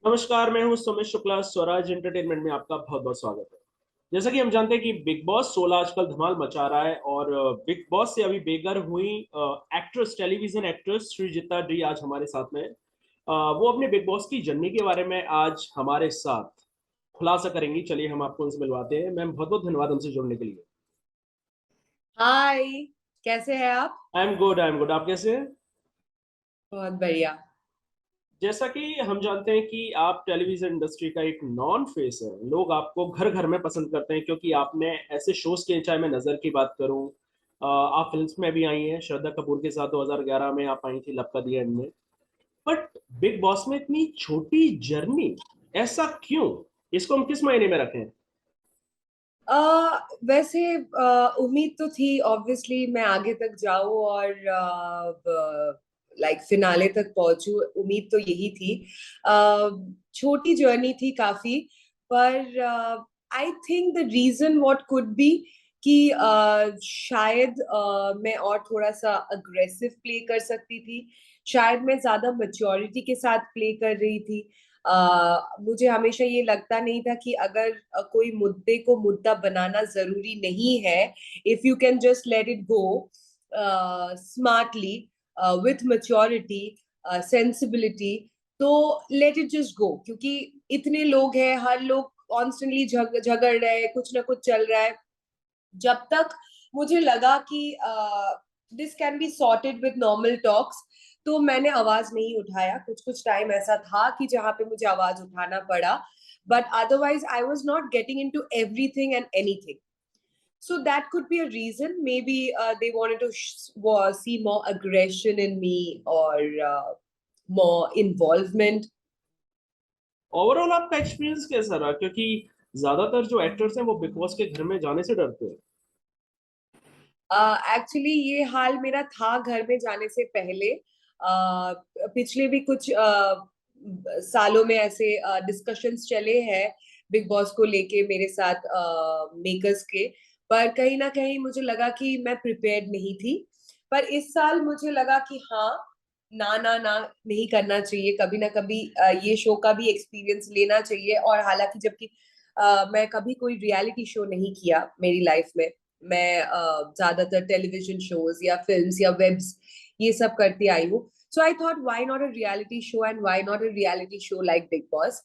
नमस्कार, मैं हूं सुमित शुक्ला। स्वराज एंटरटेनमेंट में आपका बहुत बहुत स्वागत है। जैसा कि हम जानते हैं कि बिग बॉस 16 आजकल धमाल मचा रहा है और बिग बॉस से अभी बेघर हुई actress, television actress Srijita De आज हमारे साथ में है। वो अपने बिग बॉस की जर्नी के बारे में आज हमारे साथ खुलासा करेंगी। चलिए हम आपको उनसे मिलवाते हैं। मैम, बहुत बहुत धन्यवाद हमसे जुड़ने के लिए। हाय। कैसे हैं आप? I am good, I am good. आप कैसे हैं? बहुत बढ़िया। जैसा कि हम जानते हैं कि आप टेलीविजन इंडस्ट्री का एक नॉन फेस है। लोग आपको घर घर में पसंद करते हैं क्योंकि आपने ऐसे शोज किए, चाहे मैं नजर की बात करूं, आप फिल्म्स में भी आई हैं। श्रद्धा कपूर के साथ 2011 में आप आई थी लब का दिया इनमें। बट बिग बॉस में इतनी छोटी जर्नी, ऐसा क्यों? इसको हम किस महीने में रखें? वैसे उम्मीद तो थी ऑब्वियसली मैं आगे तक जाऊं और लाइक फिनाले तक पहुंचूं। उम्मीद तो यही थी। छोटी जर्नी थी काफी। पर I think the reason what could be कि शायद मैं और थोड़ा सा अग्रेसिव प्ले कर सकती थी। शायद मैं ज्यादा मैच्योरिटी के साथ प्ले कर रही थी। मुझे हमेशा ये लगता नहीं था कि अगर कोई मुद्दे को मुद्दा बनाना जरूरी नहीं है। If you can just let it go smartly with maturity sensibility, तो लेट इट जस्ट गो। क्योंकि इतने लोग हैं, हर लोग कॉन्स्टेंटली झगड़ रहे हैं, कुछ ना कुछ चल रहा है। जब तक मुझे लगा कि this can be sorted with normal talks, तो मैंने आवाज नहीं उठाया। कुछ कुछ टाइम ऐसा था कि जहां पे मुझे आवाज उठाना पड़ा, but otherwise I was not getting into everything and anything. So that could be a reason. Maybe they wanted to see more aggression in me or more involvement. Overall आपका एक्सपीरियंस कैसा रहा? क्योंकि ज्यादातर जो actors हैं वो big boss के घर में जाने से डरते हैं। एक्चुअली ये हाल मेरा था घर में जाने से पहले। पिछले भी कुछ सालों में ऐसे डिस्कशंस चले हैं बिग बॉस को लेके मेरे साथ मेकर्स के। पर कहीं ना कहीं मुझे लगा कि मैं प्रिपेयर्ड नहीं थी। पर इस साल मुझे लगा कि हाँ, ना ना ना, नहीं करना चाहिए। कभी ना कभी ये शो का भी एक्सपीरियंस लेना चाहिए। और हालांकि जबकि मैं कभी कोई रियलिटी शो नहीं किया मेरी लाइफ में। मैं ज्यादातर टेलीविजन शोज या फिल्म्स या वेब्स ये सब करती आई हूँ। So I thought why not a reality show, and why not a reality show like Bigg Boss.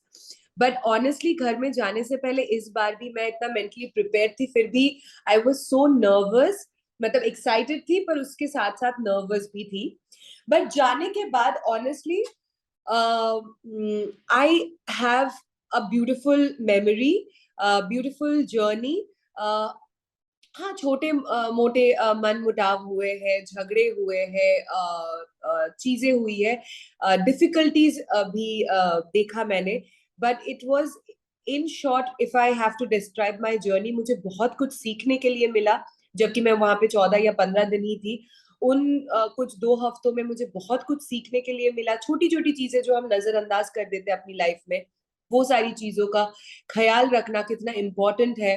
But honestly घर में जाने से पहले इस बार भी मैं इतना मेंटली प्रिपेयर थी, फिर भी आई वॉज सो नर्वस। मतलब एक्साइटेड थी पर उसके साथ साथ नर्वस भी थी। बट जाने के बाद honestly I have a beautiful memory, beautiful journey. हाँ, छोटे मोटे मन मुटाव हुए हैं, झगड़े हुए हैं, चीजें हुई है, डिफिकल्टीज भी देखा मैंने। But it was, in short, if I have to describe my journey, मुझे बहुत कुछ सीखने के लिए मिला। जबकि मैं वहां पे 14 या 15 दिन ही थी। उन कुछ 2 हफ्तों में मुझे बहुत कुछ सीखने के लिए मिला। छोटी छोटी चीजें जो हम नजरअंदाज कर देते हैं अपनी लाइफ में, वो सारी चीजों का ख्याल रखना कितना इम्पोर्टेंट है।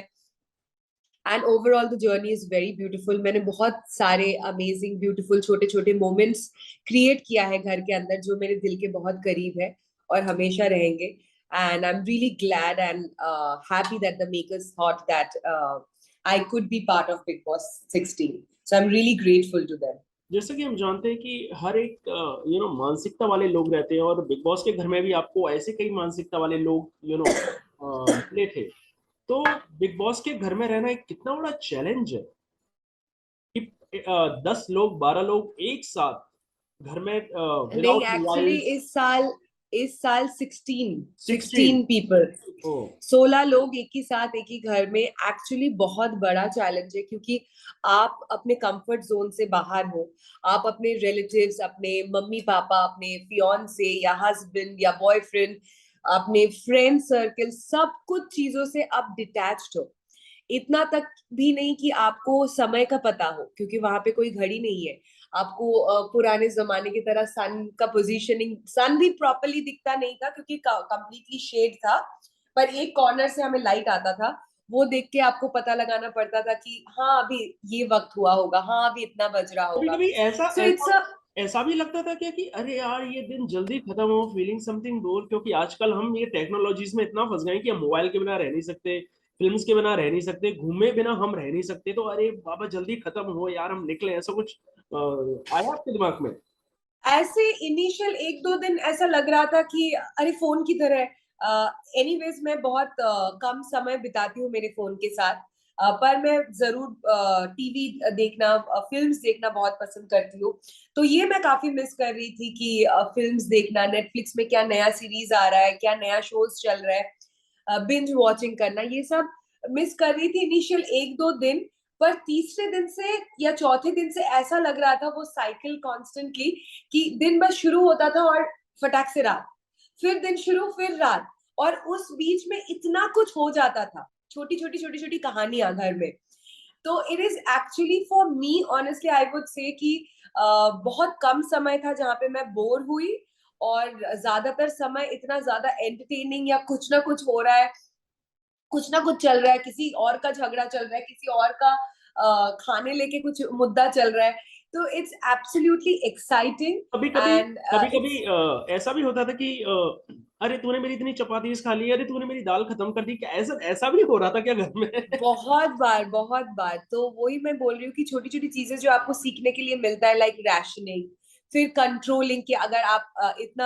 And overall the journey is very beautiful. मैंने बहुत सारे अमेजिंग ब्यूटीफुल छोटे छोटे मोमेंट्स क्रिएट किया है घर के अंदर, जो मेरे दिल के बहुत करीब है और हमेशा रहेंगे। And I am really glad and happy that the makers thought that I could be part of Bigg Boss 16. So I am really grateful to them. जैसे कि हम जानते हैं कि हर एक मानसिकता वाले लोग रहते हैं और बिग बॉस के घर में भी आपको ऐसे कई मानसिकता वाले लोग मिले थे। तो बिग बॉस के घर में रहना एक कितना बड़ा चैलेंज है कि 10 लोग, 12 लोग एक साथ घर में नहीं, विदाउट एक्चुअली मोबाइल्स। इस साल 16 16। 16 पीपल, ओ। 16 लोग एक ही साथ एक ही घर में। एक्चुअली बहुत बड़ा चैलेंज है, क्योंकि आप अपने कंफर्ट जोन से बाहर हो। आप अपने रिलेटिव्स, अपने मम्मी पापा, अपने फियांसे या हस्बैंड या बॉयफ्रेंड, अपने फ्रेंड सर्कल, सब कुछ चीजों से आप डिटैच्ड हो। इतना तक भी नहीं कि आपको समय का पता हो, क्योंकि वहां पे कोई घड़ी नहीं है। आपको पुराने जमाने की तरह सन का पोजीशनिंग, सन भी प्रॉपरली दिखता नहीं था क्योंकि कंप्लीटली शेड था। पर एक कॉर्नर से हमें लाइट आता था, वो देख के आपको पता लगाना पड़ता था कि हाँ अभी ये वक्त हुआ होगा, हाँ अभी इतना बज रहा कभी होगा। कभी ऐसा सो इट्स ऐसा अ ऐसा भी लगता था क्या कि अरे यार ये दिन जल्दी खत्म हो, फीलिंग समथिंग बोर, क्योंकि आजकल हम ये टेक्नोलॉजीज में इतना फंस गए हैं कि हम मोबाइल के बिना रह नहीं सकते, फिल्म्स के बिना रह नहीं सकते, घूमे बिना हम रह नहीं सकते, तो अरे बाबा जल्दी खत्म हो यार, हम निकले, ऐसा कुछ आया आपके दिमाग में? ऐसे इनिशियल एक दो दिन ऐसा लग रहा था कि अरे फोन की तरह। एनीवेज मैं बहुत कम समय बिताती हूँ मेरे फोन के साथ। पर मैं जरूर टीवी देखना, फिल्म्स देखना बहुत पसंद करती हूँ। तो ये मैं काफी मिस कर रही थी कि फिल्म्स देखना, नेटफ्लिक्स में क्या नया सीरीज आ रहा है, क्या नया शोज चल रहा है, बिंज वॉचिंग करना, ये सब मिस कर रही थी इनिशियल एक दो दिन। पर तीसरे दिन से या चौथे दिन से ऐसा लग रहा था वो साइकिल कॉन्स्टेंटली, कि दिन बस शुरू होता था और फटाक से रात, फिर दिन शुरू फिर रात, और उस बीच में इतना कुछ हो जाता था, छोटी छोटी कहानियां घर में। तो it is actually for me honestly I would say कि बहुत कम समय था जहां पे मैं बोर हुई, और ज्यादातर समय इतना ज्यादा एंटरटेनिंग या कुछ ना कुछ हो रहा है, कुछ ना कुछ चल रहा है, किसी और का झगड़ा चल रहा है, किसी और का खाने लेके कुछ मुद्दा चल रहा है। तो इट्स एब्सोल्युटली एक्साइटिंग कभी कभी एंड कभी कभी इट्स ऐसा भी होता था कि अरे तूने मेरी इतनी चपातीस खा ली, अरे तूने मेरी दाल खत्म कर दी, क्या ऐसा ऐसा भी हो रहा था क्या घर में? बहुत बार, बहुत बार। तो वही मैं बोल रही हूँ कि छोटी छोटी चीजें जो आपको सीखने के लिए मिलता है, लाइक रैशनिंग, फिर कंट्रोलिंग, कि अगर आप इतना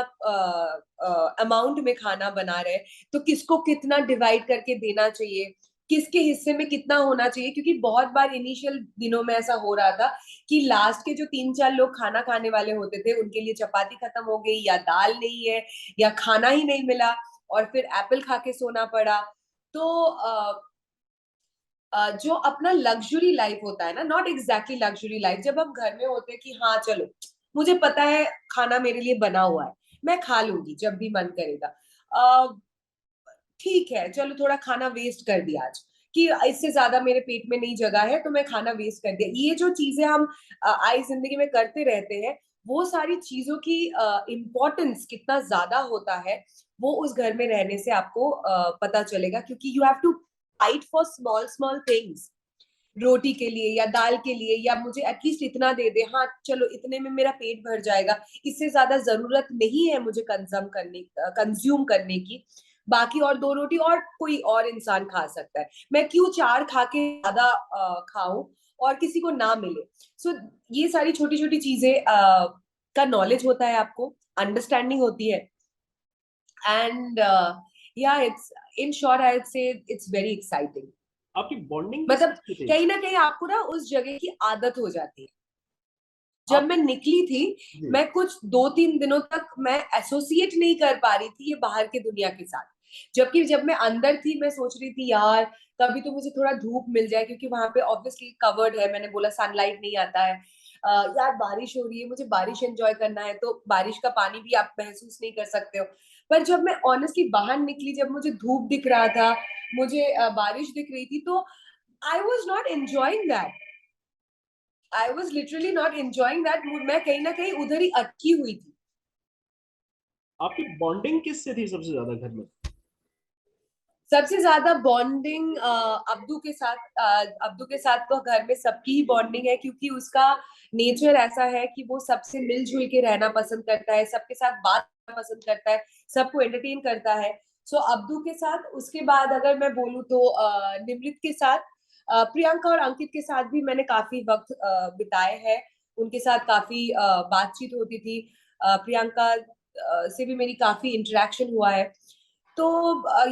अमाउंट में खाना बना रहे हैं तो किसको कितना डिवाइड करके देना चाहिए, किसके हिस्से में कितना होना चाहिए। क्योंकि बहुत बार इनिशियल दिनों में ऐसा हो रहा था कि लास्ट के जो तीन चार लोग खाना खाने वाले होते थे उनके लिए चपाती खत्म हो गई, या दाल नहीं है, या खाना ही नहीं मिला, और फिर एप्पल खा के सोना पड़ा। तो जो अपना लग्जरी लाइफ होता है ना, नॉट एग्जैक्टली लग्जरी लाइफ, जब हम घर में होते हैं कि हाँ चलो, मुझे पता है खाना मेरे लिए बना हुआ है, मैं खा लूंगी जब भी मन करेगा, ठीक है चलो थोड़ा खाना वेस्ट कर दिया आज, कि इससे ज्यादा मेरे पेट में नहीं जगह है तो मैं खाना वेस्ट कर दिया। ये जो चीजें हम आई जिंदगी में करते रहते हैं, वो सारी चीजों की इम्पोर्टेंस कितना ज्यादा होता है, वो उस घर में रहने से आपको पता चलेगा। क्योंकि you have to fight for small small things, रोटी के लिए या दाल के लिए, या मुझे एटलीस्ट इतना दे दे, हाँ चलो इतने में मेरा पेट भर जाएगा, इससे ज्यादा जरूरत नहीं है मुझे कंज्यूम करने की। बाकी और दो रोटी और कोई और इंसान खा सकता है, मैं क्यों चार खा के ज्यादा खाऊं और किसी को ना मिले। सो ये सारी छोटी छोटी चीजें का नॉलेज होता है आपको, अंडरस्टैंडिंग होती है, एंड या इट्स इन शॉर्ट आई से इट्स वेरी एक्साइटिंग। आपकी बॉन्डिंग किस मतलब चीज से थी? कहीं ना कहीं आपको ना उस जगह की आदत हो जाती है। जब आप मैं निकली थी, जी। मैं कुछ दो तीन दिनों तक मैं एसोसिएट नहीं कर पा रही थी ये बाहर की दुनिया के साथ। जबकि जब मैं अंदर थी मैं सोच रही थी यार कभी तो मुझे थोड़ा धूप मिल जाए, क्योंकि वहां पे ऑब्वियसली कवर्ड है, मैंने बोला सनलाइट नहीं आता है। यार बारिश हो रही है, मुझे बारिश एंजॉय करना है, तो बारिश का पानी भी आप महसूस नहीं कर सकते हो। पर जब मैं ऑनेस्टली बाहर निकली, जब मुझे धूप दिख रहा था, मुझे बारिश दिख रही थी, तो आई was not enjoying that. I was literally not enjoying that. मैं कहीं ना कहीं उधर ही अटकी हुई थी। आपकी बॉन्डिंग किस से थी सबसे ज्यादा घर में? सबसे ज्यादा बॉन्डिंग अब्दू के साथ। अब्दू के साथ तो घर में सबकी ही बॉन्डिंग है, क्योंकि उसका नेचर ऐसा है कि वो सबसे मिलजुल के रहना पसंद करता है, सबके साथ बात करना पसंद करता है, सबको एंटरटेन करता है। सो अब्दू के साथ, उसके बाद अगर मैं बोलूँ तो निमृत के साथ, प्रियंका और अंकित के साथ भी मैंने काफी वक्त बिताए हैं। उनके साथ काफी बातचीत होती थी। प्रियंका से भी मेरी काफी इंटरेक्शन हुआ है। तो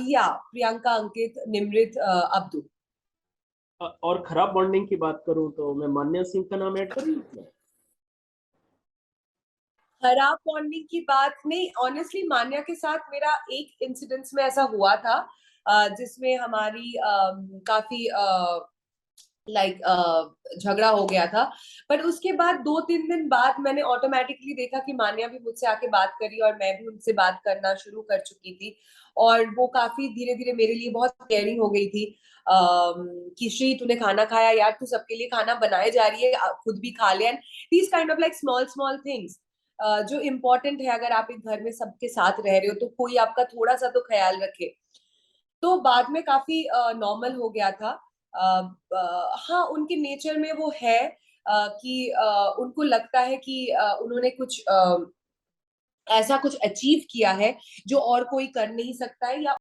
या प्रियंका, अंकित, निमृत, अब्दू। और खराब बॉन्डिंग की बात करूं तो मैं मान्या सिंह का नाम ऐड करूं इसमें? खराब बॉन्डिंग की बात नहीं, ऑनेस्टली मान्या के साथ मेरा एक इंसिडेंस में ऐसा हुआ था जिसमें हमारी काफी लाइक झगड़ा हो गया था। पर उसके बाद दो तीन दिन बाद मैंने ऑटोमेटिकली देखा कि मान्या भी मुझसे आके बात करी और मैं भी उनसे बात करना शुरू कर चुकी थी। और वो काफी धीरे धीरे मेरे लिए बहुत केयरिंग हो गई थी। कि श्री तूने खाना खाया यार, तू सबके लिए खाना बनाए जा रही है, खुद भी खा ले, and these kind of like small small things जो इम्पोर्टेंट है। अगर आप एक घर में सबके साथ रह रहे हो तो कोई आपका थोड़ा सा तो ख्याल रखे। तो बाद में काफी नॉर्मल हो गया था। हाँ उनके नेचर में वो है कि उनको लगता है कि उन्होंने कुछ ऐसा कुछ अचीव किया है जो और कोई कर नहीं सकता है, या